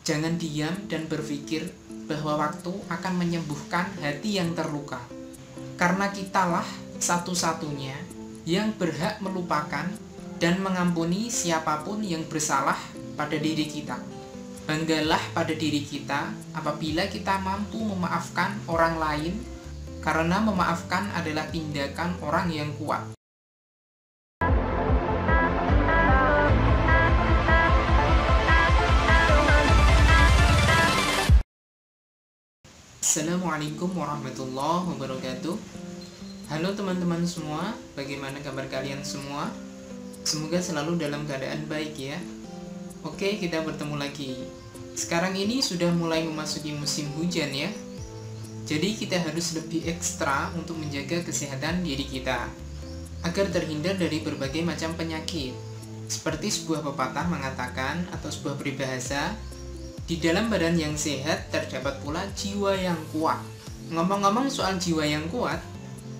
Jangan diam dan berpikir bahwa waktu akan menyembuhkan hati yang terluka. Karena kitalah satu-satunya yang berhak melupakan dan mengampuni siapapun yang bersalah pada diri kita. Banggalah pada diri kita apabila kita mampu memaafkan orang lain, karena memaafkan adalah tindakan orang yang kuat. Assalamualaikum warahmatullahi wabarakatuh. Halo teman-teman semua, bagaimana kabar kalian semua? Semoga selalu dalam keadaan baik ya. Oke, kita bertemu lagi. Sekarang ini sudah mulai memasuki musim hujan ya. Jadi kita harus lebih ekstra untuk menjaga kesehatan diri kita agar terhindar dari berbagai macam penyakit. Seperti sebuah pepatah mengatakan atau sebuah peribahasa, di dalam badan yang sehat terdapat pula jiwa yang kuat. Ngomong-ngomong soal jiwa yang kuat,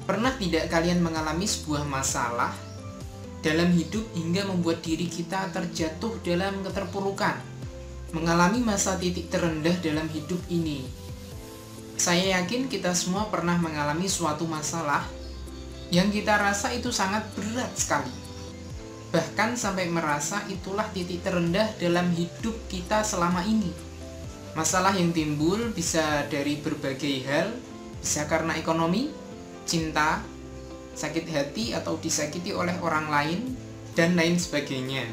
pernah tidak kalian mengalami sebuah masalah dalam hidup hingga membuat diri kita terjatuh dalam keterpurukan, mengalami masa titik terendah dalam hidup ini? Saya yakin kita semua pernah mengalami suatu masalah yang kita rasa itu sangat berat sekali. Bahkan sampai merasa itulah titik terendah dalam hidup kita selama ini. Masalah yang timbul bisa dari berbagai hal, bisa karena ekonomi, cinta, sakit hati atau disakiti oleh orang lain, dan lain sebagainya.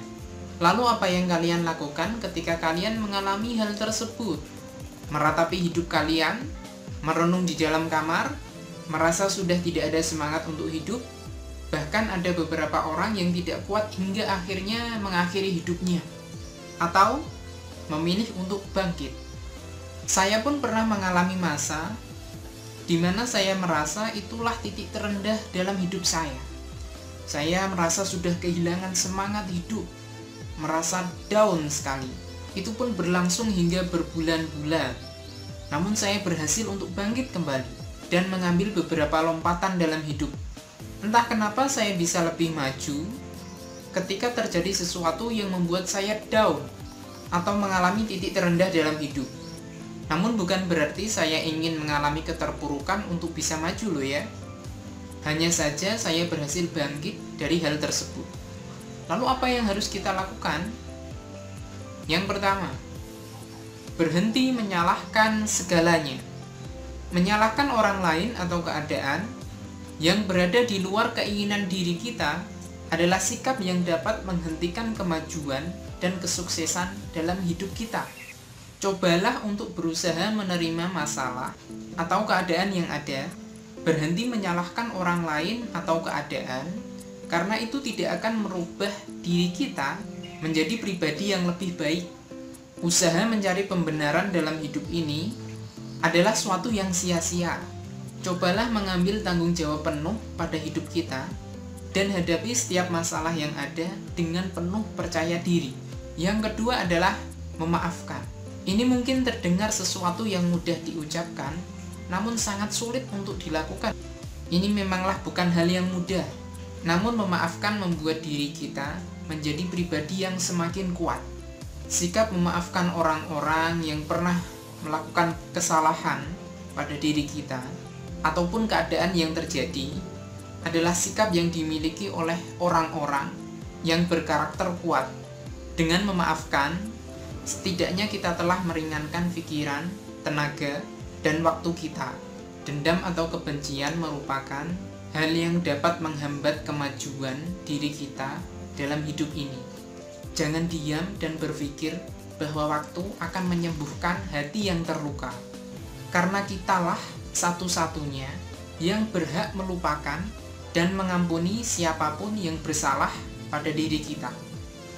Lalu apa yang kalian lakukan ketika kalian mengalami hal tersebut? Meratapi hidup kalian, merenung di dalam kamar, merasa sudah tidak ada semangat untuk hidup. Bahkan ada beberapa orang yang tidak kuat hingga akhirnya mengakhiri hidupnya, atau memilih untuk bangkit. Saya pun pernah mengalami masa di mana saya merasa itulah titik terendah dalam hidup saya. Saya merasa sudah kehilangan semangat hidup, merasa down sekali. Itu pun berlangsung hingga berbulan-bulan. Namun saya berhasil untuk bangkit kembali dan mengambil beberapa lompatan dalam hidup. Entah kenapa saya bisa lebih maju ketika terjadi sesuatu yang membuat saya down atau mengalami titik terendah dalam hidup. Namun bukan berarti saya ingin mengalami keterpurukan untuk bisa maju loh ya. Hanya saja saya berhasil bangkit dari hal tersebut. Lalu apa yang harus kita lakukan? Yang pertama, berhenti menyalahkan segalanya. Menyalahkan orang lain atau keadaan yang berada di luar keinginan diri kita adalah sikap yang dapat menghentikan kemajuan dan kesuksesan dalam hidup kita. Cobalah untuk berusaha menerima masalah atau keadaan yang ada, berhenti menyalahkan orang lain atau keadaan, karena itu tidak akan merubah diri kita menjadi pribadi yang lebih baik. Usaha mencari pembenaran dalam hidup ini adalah suatu yang sia-sia. Cobalah mengambil tanggung jawab penuh pada hidup kita dan hadapi setiap masalah yang ada dengan penuh percaya diri. Yang kedua adalah memaafkan. Ini mungkin terdengar sesuatu yang mudah diucapkan, namun sangat sulit untuk dilakukan. Ini memanglah bukan hal yang mudah, namun memaafkan membuat diri kita menjadi pribadi yang semakin kuat. Sikap memaafkan orang-orang yang pernah melakukan kesalahan pada diri kita ataupun keadaan yang terjadi adalah sikap yang dimiliki oleh orang-orang yang berkarakter kuat. Dengan memaafkan, setidaknya kita telah meringankan pikiran, tenaga, dan waktu kita. Dendam atau kebencian merupakan hal yang dapat menghambat kemajuan diri kita dalam hidup ini. Jangan diam dan berpikir bahwa waktu akan menyembuhkan hati yang terluka. Karena kitalah satu-satunya yang berhak melupakan dan mengampuni siapapun yang bersalah pada diri kita.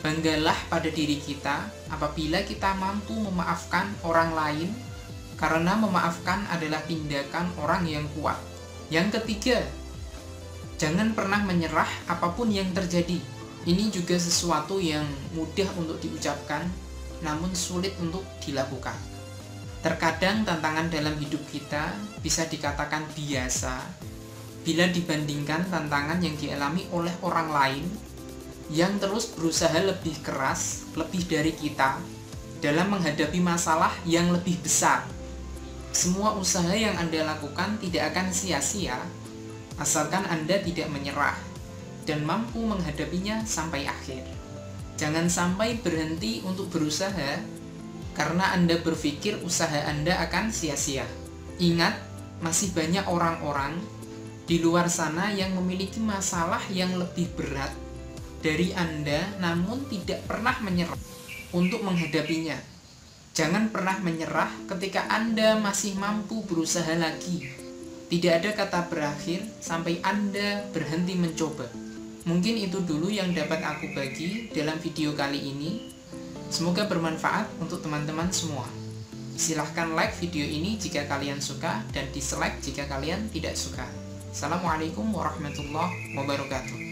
Banggalah pada diri kita apabila kita mampu memaafkan orang lain, karena memaafkan adalah tindakan orang yang kuat. Yang ketiga, jangan pernah menyerah apapun yang terjadi. Ini juga sesuatu yang mudah untuk diucapkan, namun sulit untuk dilakukan. Terkadang tantangan dalam hidup kita bisa dikatakan biasa bila dibandingkan tantangan yang dialami oleh orang lain yang terus berusaha lebih keras, lebih dari kita, dalam menghadapi masalah yang lebih besar. Semua usaha yang Anda lakukan tidak akan sia-sia, asalkan Anda tidak menyerah dan mampu menghadapinya sampai akhir. Jangan sampai berhenti untuk berusaha karena Anda berpikir usaha Anda akan sia-sia. Ingat, masih banyak orang-orang di luar sana yang memiliki masalah yang lebih berat dari Anda, namun tidak pernah menyerah untuk menghadapinya. Jangan pernah menyerah ketika Anda masih mampu berusaha lagi. Tidak ada kata berakhir sampai Anda berhenti mencoba. Mungkin itu dulu yang dapat aku bagi dalam video kali ini. Semoga bermanfaat untuk teman-teman semua. Silahkan like video ini jika kalian suka dan dislike jika kalian tidak suka. Assalamualaikum warahmatullahi wabarakatuh.